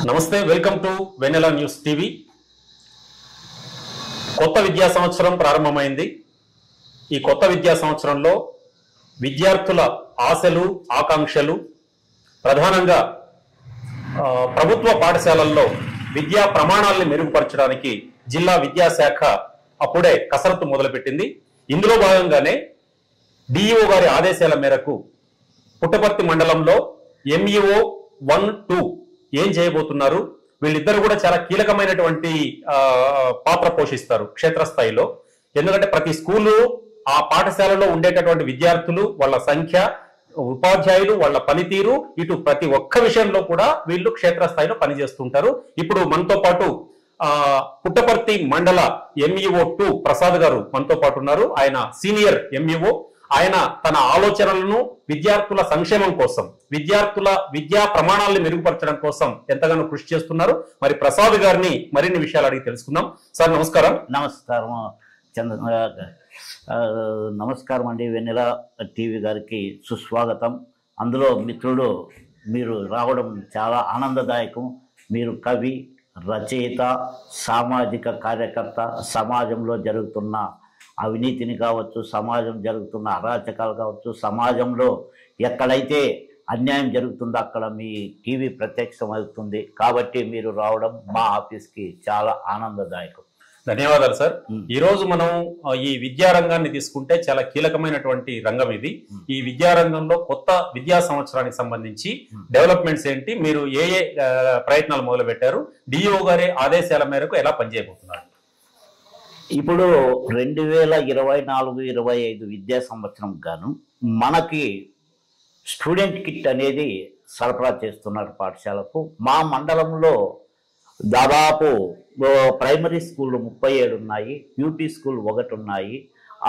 నమస్తే, welcome to Vennela news TV. కొత్త విద్యా సంవత్సరం ప్రారంభమైంది. ఈ కొత్త విద్యా సంవత్సరంలో విద్యార్థుల ఆశలు, ఆకాంక్షలు ప్రధానంగా ప్రభుత్వ పాఠశాలల్లో విద్యా ప్రమాణాలను మెరుగుపరచడానికి జిల్లా విద్యాశాఖ అప్పుడే కసరత్తు మొదలుపెట్టింది. ఇందులో భాగంగానే డిఈఓ గారి ఆదేశాల మేరకు పుట్టపర్తి మండలంలో ఎంఈఓ 1, 2 ఏం చేయబోతున్నారు, వీళ్ళిద్దరు కూడా చాలా కీలకమైనటువంటి పాత్ర పోషిస్తారు క్షేత్రస్థాయిలో. ఎందుకంటే ప్రతి స్కూలు, ఆ పాఠశాలలో ఉండేటటువంటి విద్యార్థులు, వాళ్ళ సంఖ్య, ఉపాధ్యాయులు, వాళ్ళ పనితీరు, ఇటు ప్రతి ఒక్క విషయంలో కూడా వీళ్ళు క్షేత్రస్థాయిలో పనిచేస్తుంటారు. ఇప్పుడు మనతో పాటు పుట్టపర్తి మండల ఎంఈఓ 2 ప్రసాద్ గారు మనతో పాటు ఉన్నారు. ఆయన సీనియర్ ఎంఈఓ. ఆయన తన ఆలోచనలను విద్యార్థుల సంక్షేమం కోసం, విద్యార్థుల విద్యా ప్రమాణాలను మెరుగుపరచడం కోసం ఎంతగానో కృషి చేస్తున్నారు. మరి ప్రసాద్ గారిని మరిన్ని విషయాలు అడిగి తెలుసుకుందాం. సార్ నమస్కారం. నమస్కారం నమస్కారం అండి. వెన్నెల టీవీ గారికి సుస్వాగతం. అందులో మిత్రుడు మీరు రావడం చాలా ఆనందదాయకం. మీరు కవి, రచయిత, సామాజిక కార్యకర్త, సమాజంలో జరుగుతున్న అవినీతిని కావచ్చు, సమాజం జరుగుతున్న అరాచకాలు కావచ్చు, సమాజంలో ఎక్కడైతే అన్యాయం జరుగుతుందో అక్కడ మీ టీవీ ప్రత్యక్షమవుతుంది. కాబట్టి మీరు రావడం మా ఆఫీస్కి చాలా ఆనందదాయకం. ధన్యవాదాలు సార్. ఈ రోజు మనం ఈ విద్యారంగాన్ని తీసుకుంటే చాలా కీలకమైనటువంటి రంగం ఇది. ఈ విద్యారంగంలో కొత్త విద్యా సంవత్సరానికి సంబంధించి డెవలప్మెంట్స్ ఏంటి, మీరు ఏ ప్రయత్నాలు మొదలు పెట్టారు, డిఈఓ గారి ఆదేశాల మేరకు ఎలా పనిచేయబోతున్నారు? ఇప్పుడు 2024-25 విద్యా సంవత్సరం గాను మనకి స్టూడెంట్ కిట్ అనేది సరఫరా చేస్తున్నారు పాఠశాలకు. మా మండలంలో దాదాపు ప్రైమరీ స్కూళ్ళు 37 ఉన్నాయి, యూపీ స్కూల్ 1 ఉన్నాయి,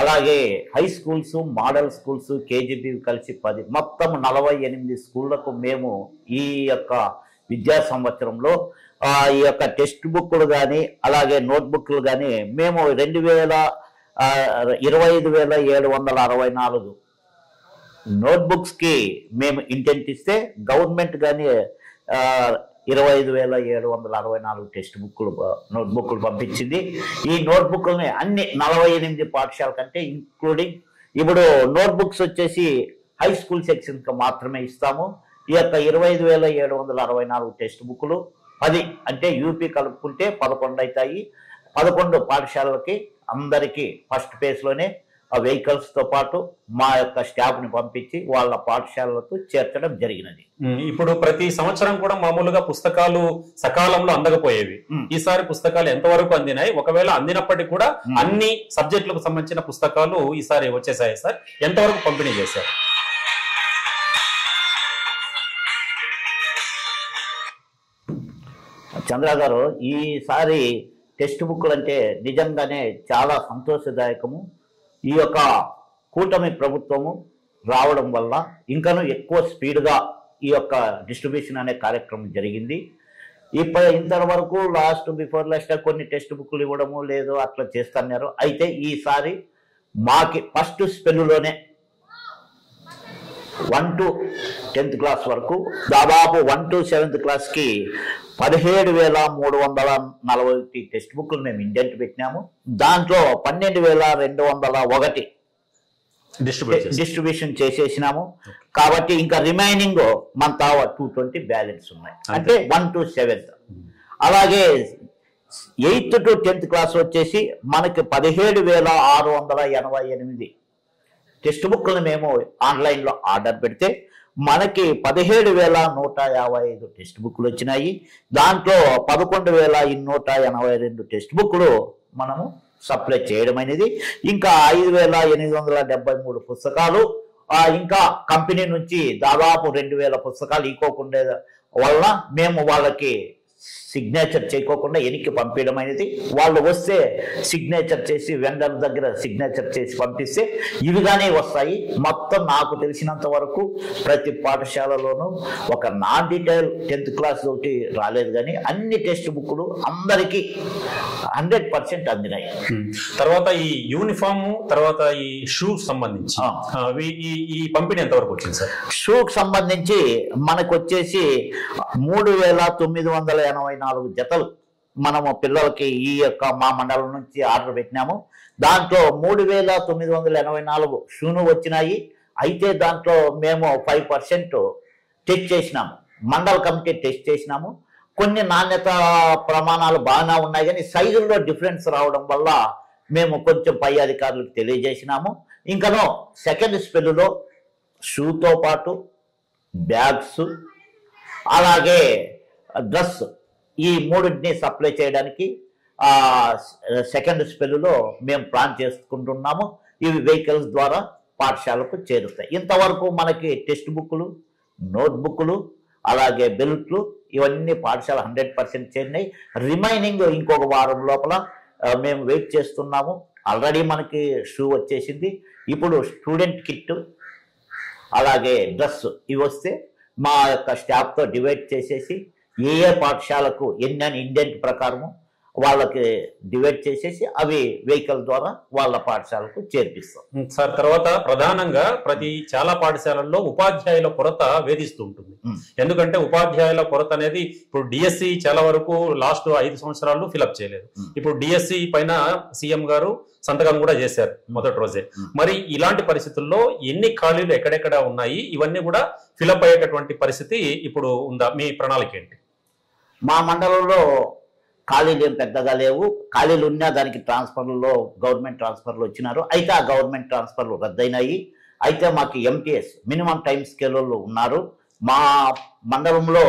అలాగే high schools, model schools, KGB కలిసి 10, మొత్తం 48 స్కూళ్లకు మేము ఈ యొక్క విద్యా సంవత్సరంలో ఈ యొక్క టెక్స్ట్ బుక్లు కానీ అలాగే నోట్బుక్లు కానీ మేము 25,764 నోట్బుక్స్కి మేము ఇంటెంట్ ఇస్తే గవర్నమెంట్ కానీ 25,764 టెక్స్ట్ బుక్లు నోట్బుక్లు పంపించింది. ఈ నోట్బుక్లని అన్ని 48 పాఠశాల కంటే ఇంక్లూడింగ్ ఇప్పుడు నోట్బుక్స్ వచ్చేసి హై స్కూల్ సెక్షన్కి మాత్రమే ఇస్తాము. ఈ యొక్క 25,764 టెక్స్ట్ బుక్లు 10 అంటే యూపీ కలుపుకుంటే 11 అవుతాయి. 11 పాఠశాలలకి అందరికీ ఫస్ట్ ఫేజ్లోనే ఆ వెహికల్స్తో పాటు మా యొక్క స్టాఫ్ని పంపించి వాళ్ళ పాఠశాలలకు చేర్చడం జరిగినది. ఇప్పుడు ప్రతి సంవత్సరం కూడా మామూలుగా పుస్తకాలు సకాలంలో అందకపోయేవి. ఈసారి పుస్తకాలు ఎంతవరకు అందినాయి? ఒకవేళ అందినప్పటికీ కూడా అన్ని సబ్జెక్టులకు సంబంధించిన పుస్తకాలు ఈసారి వచ్చేసాయి సార్, ఎంతవరకు పంపిణీ చేశారు? చంద్ర గారు, ఈసారి టెక్స్ట్ బుక్లు అంటే నిజంగానే చాలా సంతోషదాయకము. ఈ యొక్క కూటమి ప్రభుత్వము రావడం వల్ల ఇంకనూ ఎక్కువ స్పీడ్గా ఈ యొక్క డిస్ట్రిబ్యూషన్ అనే కార్యక్రమం జరిగింది. ఇంతవరకు బిఫోర్ లాస్ట్ కొన్ని టెక్స్ట్ బుక్లు ఇవ్వడము లేదు అట్లా చేస్తున్నారు. అయితే ఈసారి మాకి ఫస్ట్ స్పెల్లులోనే 1 to 10th క్లాస్ వరకు దాదాపు 1 to 7th క్లాస్కి 17,340 టెక్స్ట్ బుక్లు మేము ఇండెంట్ పెట్టినాము. దాంట్లో 12,201 డిస్ట్రిబ్యూషన్ చేసేసినాము. కాబట్టి ఇంకా రిమైనింగ్ మంత్ 220 బ్యాలెన్స్ ఉన్నాయి, అంటే 1 to 7th. అలాగే 8th to 10th క్లాస్ వచ్చేసి మనకి 17,688 టెక్స్ట్ బుక్లను మేము ఆన్లైన్లో ఆర్డర్ పెడితే మనకి 17,155 టెక్స్ట్ బుక్లు వచ్చినాయి. దాంట్లో 11,282 టెక్స్ట్ బుక్లు మనము సప్లై చేయడం అనేది. ఇంకా 5,873 పుస్తకాలు, ఇంకా కంపెనీ నుంచి దాదాపు 2,000 పుస్తకాలు ఈకోకుండా వల్ల మేము వాళ్ళకి సిగ్నేచర్ చేయకోకుండా వెనక్కి పంపించడం అనేది, వాళ్ళు వస్తే సిగ్నేచర్ చేసి వెండర్ దగ్గర సిగ్నేచర్ చేసి పంపిస్తే ఇవిగానే వస్తాయి. మొత్తం నాకు తెలిసినంత వరకు ప్రతి పాఠశాలలోనూ ఒక నాన్ డీటెయిల్ 10th క్లాస్ ఒకటి రాలేదు, కానీ అన్ని టెక్స్ట్ బుక్లు అందరికీ 100% అందినాయి. తర్వాత ఈ యూనిఫామ్, తర్వాత ఈ షూ సంబంధించి ఈ పంపిణీ ఎంతవరకు వచ్చింది సార్? షూకి సంబంధించి మనకు వచ్చేసి 3984 జతలు మనము పిల్లలకి ఈ యొక్క మా మండలం నుంచి ఆర్డర్ పెట్టినాము. దాంట్లో 3984 షూను వచ్చినాయి. అయితే దాంట్లో మేము 5% టెస్ట్ చేసినాము, మండల కమిటీ టెస్ట్ చేసినాము. కొన్ని నాణ్యత ప్రమాణాలు బాగానే ఉన్నాయి, కానీ సైజుల్లో డిఫరెన్స్ రావడం వల్ల మేము కొంచెం పై అధికారులకు తెలియజేసినాము. ఇంకనో సెకండ్ స్పెల్లో షూతో పాటు బ్యాగ్స్ అలాగే డ్రెస్ ఈ మూడింటిని సప్లై చేయడానికి సెకండ్ స్పెల్లో మేము ప్లాన్ చేసుకుంటున్నాము. ఇవి వెహికల్స్ ద్వారా పాఠశాలకు చేరుతాయి. ఇంతవరకు మనకి టెక్స్ట్ బుక్లు, నోట్ బుక్లు అలాగే బెల్ట్లు ఇవన్నీ పాఠశాల 100% చేరినాయి. రిమైనింగ్ ఇంకొక వారం లోపల మేము వెయిట్ చేస్తున్నాము. ఆల్రెడీ మనకి షూ వచ్చేసింది. ఇప్పుడు స్టూడెంట్ కిట్ అలాగే డ్రెస్ ఇవి వస్తే మా యొక్క స్టాఫ్తో డివైడ్ చేసేసి ఏ పాఠశాలకు ఎన్ని ఇండెంట్ ప్రకారము వాళ్ళకి డివైడ్ చేసేసి అవి వెహికల్ ద్వారా వాళ్ళ పాఠశాలకు చేర్పిస్తాం సార్. తర్వాత ప్రధానంగా చాలా పాఠశాలల్లో ఉపాధ్యాయుల కొరత వేధిస్తూ ఉంటుంది. ఎందుకంటే ఉపాధ్యాయుల కొరత అనేది ఇప్పుడు డిఎస్సి చాలా వరకు లాస్ట్ 5 సంవత్సరాలు ఫిలప్ చేయలేదు. ఇప్పుడు డిఎస్సి పైన సీఎం గారు సంతకం కూడా చేశారు మొదటి రోజే. మరి ఇలాంటి పరిస్థితుల్లో ఎన్ని ఖాళీలు ఎక్కడెక్కడ ఉన్నాయి, ఇవన్నీ కూడా ఫిలప్ అయ్యేటటువంటి పరిస్థితి ఇప్పుడు ఉందా? మీ ప్రణాళిక ఏంటి? మా మండలంలో ఖాళీలు ఏం పెద్దగా లేవు. ఖాళీలు ఉన్నా దానికి ట్రాన్స్ఫర్లలో గవర్నమెంట్ ట్రాన్స్ఫర్లు వచ్చినారు. అయితే ఆ గవర్నమెంట్ ట్రాన్స్ఫర్లు రద్దయినాయి. అయితే మాకు ఎంటీఎస్ మినిమం టైం స్కేల్ ఉన్నారు. మా మండలంలో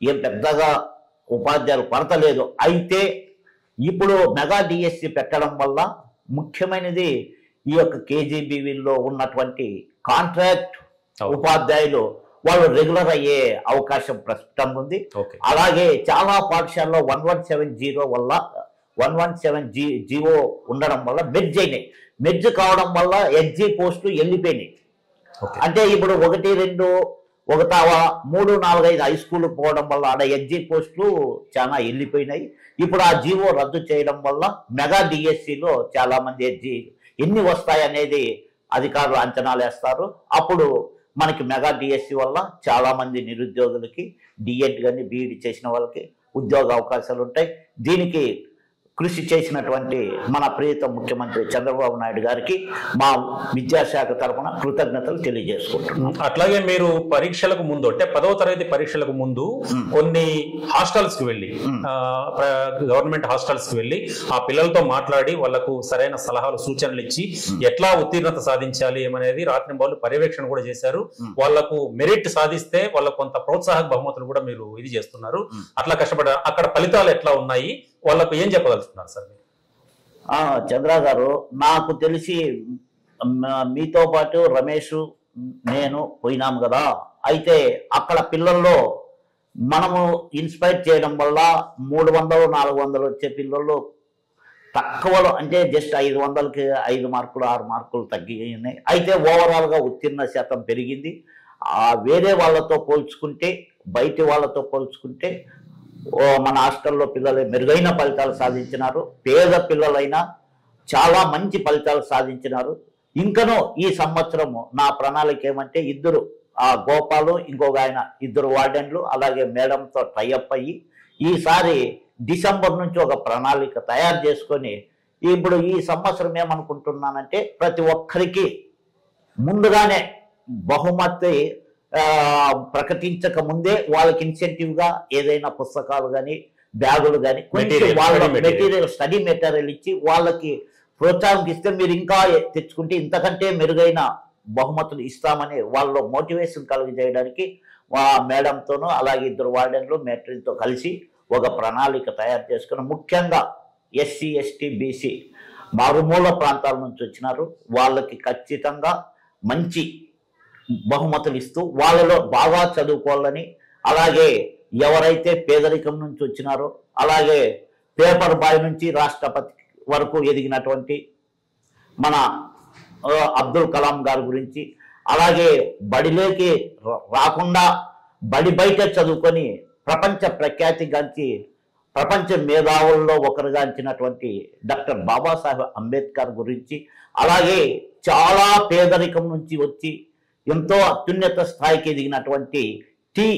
ఏం పెద్దగా ఉపాధ్యాయులు కొరత లేదు. అయితే ఇప్పుడు మెగా డిఎస్సి పెట్టడం వల్ల ముఖ్యమైనది ఈ యొక్క కేజీబీవీలో ఉన్నటువంటి కాంట్రాక్ట్ ఉపాధ్యాయులు వాళ్ళు రెగ్యులర్ అయ్యే అవకాశం ప్రస్తుతం ఉంది. అలాగే చాలా పాఠశాలలో 117 వల్ల 117 ఉండడం వల్ల మెర్జ్ అయినాయి. మెర్జ్ కావడం వల్ల ఎస్జీ పోస్టులు వెళ్ళిపోయినాయి. అంటే ఇప్పుడు 1, 2, 1, 3, 4, 5 హై స్కూల్ పోవడం వల్ల ఆడ ఎస్జీ పోస్టులు చాలా వెళ్ళిపోయినాయి. ఇప్పుడు ఆ జీవో రద్దు చేయడం వల్ల మెగా డిఎస్సిలో చాలా మంది ఎస్జీ ఎన్ని వస్తాయనేది అధికారులు అంచనాలు వేస్తారు. అప్పుడు మనకి మెగా డిఎస్సి వల్ల చాలా మంది నిరుద్యోగులకి డిఎడ్ కానీ బీఈడి చేసిన వాళ్ళకి ఉద్యోగ అవకాశాలు ఉంటాయి. దీనికి కృషి చేసినటువంటి మన ప్రియతమ ముఖ్యమంత్రి చంద్రబాబు నాయుడు గారికి మా విద్యాశాఖ తరఫున కృతజ్ఞతలు తెలియజేసుకుంటున్నాం. అట్లాగే మీరు పరీక్షలకు ముందు అంటే 10వ తరగతి పరీక్షలకు ముందు కొన్ని హాస్టల్స్ కి వెళ్ళి గవర్నమెంట్ హాస్టల్స్ కి వెళ్ళి ఆ పిల్లలతో మాట్లాడి వాళ్లకు సరైన సలహాలు సూచనలు ఇచ్చి ఎట్లా ఉత్తీర్ణత సాధించాలి ఏమనేది రాత్రింబాలు పర్యవేక్షణ కూడా చేశారు. వాళ్లకు మెరిట్ సాధిస్తే వాళ్ళకు కొంత ప్రోత్సాహక బహుమతులు కూడా మీరు ఇది చేస్తున్నారు. అట్లా కష్టపడ్డారు. అక్కడ ఫలితాలు ఎట్లా ఉన్నాయి, వాళ్ళకు ఏం చెప్పదలుచుకున్నారు సార్? చంద్ర గారు, నాకు తెలిసి మీతో పాటు రమేష్ నేను పోయినాము కదా. అయితే అక్కడ పిల్లల్లో మనము ఇన్స్పైర్ చేయడం వల్ల 300, 400 వచ్చే పిల్లలు తక్కువలో అంటే జస్ట్ 500కి 5 మార్కులు 6 మార్కులు తగ్గినాయి. అయితే ఓవరాల్గా ఉత్తీర్ణ శాతం పెరిగింది. వేరే వాళ్ళతో పోల్చుకుంటే, బయటి వాళ్ళతో పోల్చుకుంటే మన హాస్టల్లో పిల్లలు మెరుగైన ఫలితాలు సాధించినారు. పేద పిల్లలైనా చాలా మంచి ఫలితాలు సాధించినారు. ఇంకనూ ఈ సంవత్సరము నా ప్రణాళిక ఏమంటే గోపాలు ఇంకొక ఆయన 2 వార్డెన్లు అలాగే మేడంతో టైఅప్ అయ్యి ఈసారి డిసెంబర్ నుంచి ఒక ప్రణాళిక తయారు చేసుకొని ఇప్పుడు ఈ సంవత్సరం ఏమనుకుంటున్నానంటే ప్రతి ఒక్కరికి ముందుగానే బహుమతి ప్రకటించక ముందే వాళ్ళకి ఇన్సెంటివ్ గా ఏదైనా పుస్తకాలు కానీ బ్యాగులు కానీ కొంచెం వాళ్ళ మెటీరియల్ స్టడీ మెటీరియల్ ఇచ్చి వాళ్ళకి ప్రోత్సాహం ఇస్తే మీరు ఇంకా తెచ్చుకుంటే ఇంతకంటే మెరుగైన బహుమతులు ఇస్తామని వాళ్ళు మోటివేషన్ కలుగజేయడానికి మేడంతోనూ అలాగే 2 వార్డెన్లు మేట్రిన్తో కలిసి ఒక ప్రణాళిక తయారు చేసుకుని ముఖ్యంగా ఎస్సీ ఎస్టీ బీసీ మారుమూల ప్రాంతాల నుంచి వచ్చినారు. వాళ్ళకి ఖచ్చితంగా మంచి బహుమతులు ఇస్తూ వాళ్ళలో బాగా చదువుకోవాలని అలాగే ఎవరైతే పేదరికం నుంచి వచ్చినారో, అలాగే పేపర్ బాయ్ నుంచి రాష్ట్రపతి వరకు ఎదిగినటువంటి మన అబ్దుల్ కలాం గారి గురించి, అలాగే బడిలోకి రాకుండా బడి బయట చదువుకొని ప్రపంచ ప్రఖ్యాతిగాంచి ప్రపంచ మేధావుల్లో ఒకరుగాంచినటువంటి డాక్టర్ బాబాసాహెబ్ అంబేద్కర్ గురించి, అలాగే చాలా పేదరికం నుంచి వచ్చి ఎంతో అత్యున్నత స్థాయికి ఎదిగినటువంటి టీ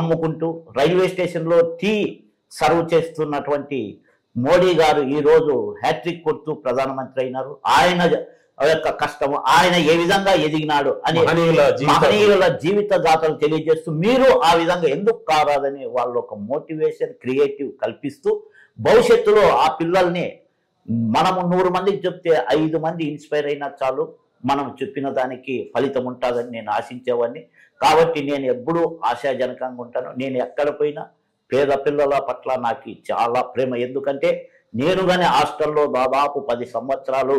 అమ్ముకుంటూ రైల్వే స్టేషన్లో టీ సర్వ్ చేస్తున్నటువంటి మోడీ గారు ఈరోజు హ్యాట్రిక్ కొడుతూ ప్రధానమంత్రి అయినారు. ఆయన యొక్క కష్టము, ఆయన ఏ విధంగా ఎదిగినాడు అని మహనీయుల జీవిత గాథలు తెలియజేస్తూ మీరు ఆ విధంగా ఎందుకు కారాదని వాళ్ళు ఒక మోటివేషన్ క్రియేటివ్ కల్పిస్తూ భవిష్యత్తులో ఆ పిల్లల్ని మనము 100 మందికి చెప్తే 5 మంది ఇన్స్పైర్ అయినా చాలు, మనం చెప్పిన దానికి ఫలితం ఉంటుందని నేను ఆశించేవాడిని. కాబట్టి నేను ఎప్పుడూ ఆశాజనకంగా ఉంటాను. నేను ఎక్కడ పోయినా పేద పిల్లల పట్ల నాకు చాలా ప్రేమ. ఎందుకంటే నేను కానీ హాస్టల్లో దాదాపు 10 సంవత్సరాలు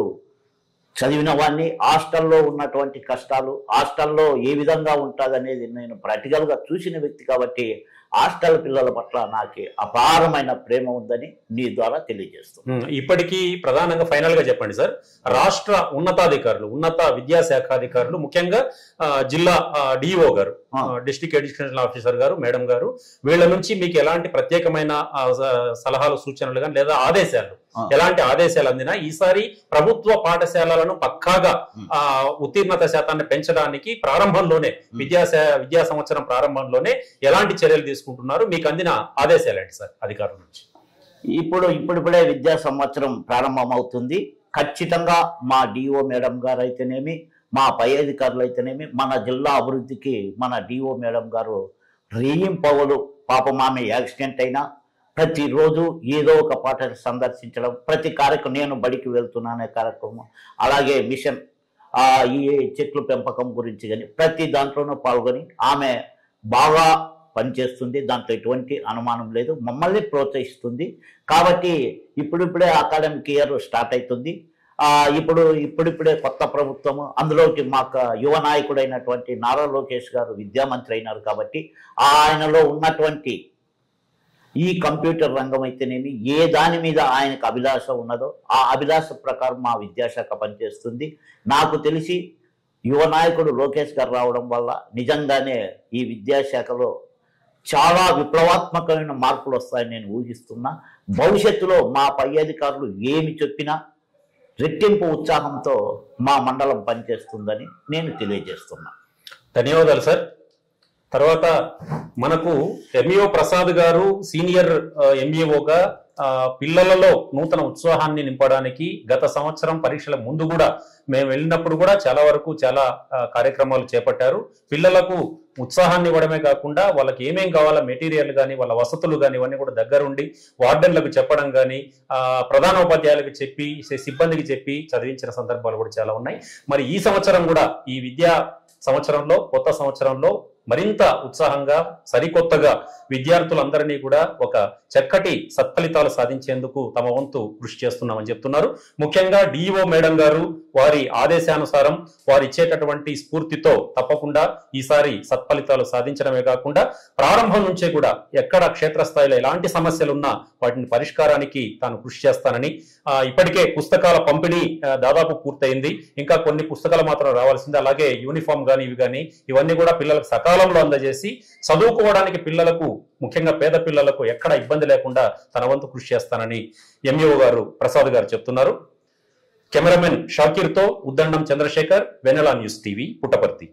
చదివిన వాడిని. హాస్టల్లో ఉన్నటువంటి కష్టాలు, హాస్టల్లో ఏ విధంగా ఉంటుందనేది నేను ప్రాక్టికల్గా చూసిన వ్యక్తి కాబట్టి హాస్టల్ పిల్లల పట్ల నాకు అపారమైన ప్రేమ ఉందని నీ ద్వారా తెలియజేస్తున్నాను. ఇప్పటికీ ప్రధానంగా ఫైనల్ గా చెప్పండి సార్, రాష్ట్ర ఉన్నతాధికారులు, ఉన్నత విద్యాశాఖాధికారులు, ముఖ్యంగా జిల్లా డిఓ గారు, డిస్ట్రిక్ట్ ఎడ్యుకేషన్ ఆఫీసర్ గారు, మేడం గారు, వీళ్ళ నుంచి మీకు ఎలాంటి ప్రత్యేకమైన సలహాలు, సూచనలు కానీ లేదా ఆదేశాలు, ఎలాంటి ఆదేశాలు అందినా ఈసారి ప్రభుత్వ పాఠశాలలను పక్కాగా ఉత్తీర్ణత శాతాన్ని పెంచడానికి ప్రారంభంలోనే విద్యా సంవత్సరం ప్రారంభంలోనే ఎలాంటి చర్యలు తీసుకుంటున్నారు, మీకు అందిన ఆదేశాలు ఏంటి సార్ అధికారుల నుంచి? ఇప్పుడిప్పుడే విద్యా సంవత్సరం ప్రారంభం అవుతుంది. ఖచ్చితంగా మా డిఓ మేడం గారు అయితేనేమి, మా పై అధికారులు అయితేనేమి, మన జిల్లా అభివృద్ధికి మన డిఓ మేడం గారు రేయింపవలు, పాపం ఆమె యాక్సిడెంట్ అయినా ప్రతిరోజు ఏదో ఒక పాఠశాల సందర్శించడం, ప్రతి కార్యక్రమం, నేను బడికి వెళ్తున్నానే కార్యక్రమం, అలాగే మిషన్ ఈ చెట్లు పెంపకం గురించి కానీ ప్రతి దాంట్లోనూ పాల్గొని ఆమె బాగా పనిచేస్తుంది. దాంట్లో ఎటువంటి అనుమానం లేదు, మమ్మల్ని ప్రోత్సహిస్తుంది. కాబట్టి ఇప్పుడిప్పుడే అకాడమిక్ ఇయర్ స్టార్ట్ అవుతుంది. ఇప్పుడిప్పుడే కొత్త ప్రభుత్వము, అందులోకి మాకు యువ నాయకుడైనటువంటి నారా లోకేష్ గారు విద్యామంత్రి అయినారు. కాబట్టి ఆయనలో ఉన్నటువంటి ఈ కంప్యూటర్ రంగం అయితేనేమి, ఏ దాని మీద ఆయనకు అభిలాష ఉన్నదో ఆ అభిలాష ప్రకారం మా విద్యాశాఖ పనిచేస్తుంది. నాకు తెలిసి యువ నాయకుడు లోకేష్ గారు రావడం వల్ల నిజంగానే ఈ విద్యాశాఖలో చాలా విప్లవాత్మకమైన మార్పులు వస్తాయని నేను ఊహిస్తున్నా. భవిష్యత్తులో మా పై అధికారులు ఏమి చెప్పినా రెట్టింపు ఉత్సాహంతో మా మండలం పనిచేస్తుందని నేను తెలియజేస్తున్నా. ధన్యవాదాలు సార్. తర్వాత మనకు ఎంఈఓ ప్రసాద్ గారు సీనియర్ ఎంఈఓగా పిల్లలలో నూతన ఉత్సాహాన్ని నింపడానికి గత సంవత్సరం పరీక్షల ముందు కూడా మేము వెళ్ళినప్పుడు కూడా చాలా వరకు చాలా కార్యక్రమాలు చేపట్టారు. పిల్లలకు ఉత్సాహాన్ని ఇవ్వడమే కాకుండా వాళ్ళకి ఏమేం కావాలో మెటీరియల్ కానీ వాళ్ళ వసతులు కానీ ఇవన్నీ కూడా దగ్గరుండి వార్డెన్లకు చెప్పడం కానీ ప్రధానోపాధ్యాయులకు చెప్పి సిబ్బందికి చెప్పి చదివించిన సందర్భాలు కూడా చాలా ఉన్నాయి. మరి ఈ సంవత్సరం కూడా ఈ విద్యా సంవత్సరంలో, కొత్త సంవత్సరంలో మరింత ఉత్సాహంగా సరికొత్తగా విద్యార్థులందరినీ కూడా ఒక చక్కటి సత్ఫలితాలు సాధించేందుకు తమ వంతు కృషి చేస్తున్నామని చెప్తున్నారు. ముఖ్యంగా డిఓ మేడం గారు వారి ఆదేశానుసారం వారు ఇచ్చేటటువంటి స్ఫూర్తితో తప్పకుండా ఈసారి సత్ఫలితాలు సాధించడమే కాకుండా ప్రారంభం నుంచే కూడా ఎక్కడ క్షేత్రస్థాయిలో ఎలాంటి సమస్యలున్నా వాటిని పరిష్కారానికి తాను కృషి చేస్తానని, ఇప్పటికే పుస్తకాల పంపిణీ దాదాపు పూర్తయింది, ఇంకా కొన్ని పుస్తకాలు మాత్రం రావాల్సింది, అలాగే యూనిఫామ్ కానీ ఇవి కానీ ఇవన్నీ కూడా పిల్లలకు సకాలంలో అందజేసి చదువుకోవడానికి పిల్లలకు, ముఖ్యంగా పేద పిల్లలకు ఎక్కడ ఇబ్బంది లేకుండా తన వంతు కృషి చేస్తానని ఎంఈఓ గారు ప్రసాద్ గారు చెప్తున్నారు. కెమెరామెన్ షాకీర్ తో ఉద్దండం చంద్రశేఖర్, వెనెలా న్యూస్ టీవీ, పుట్టపర్తి.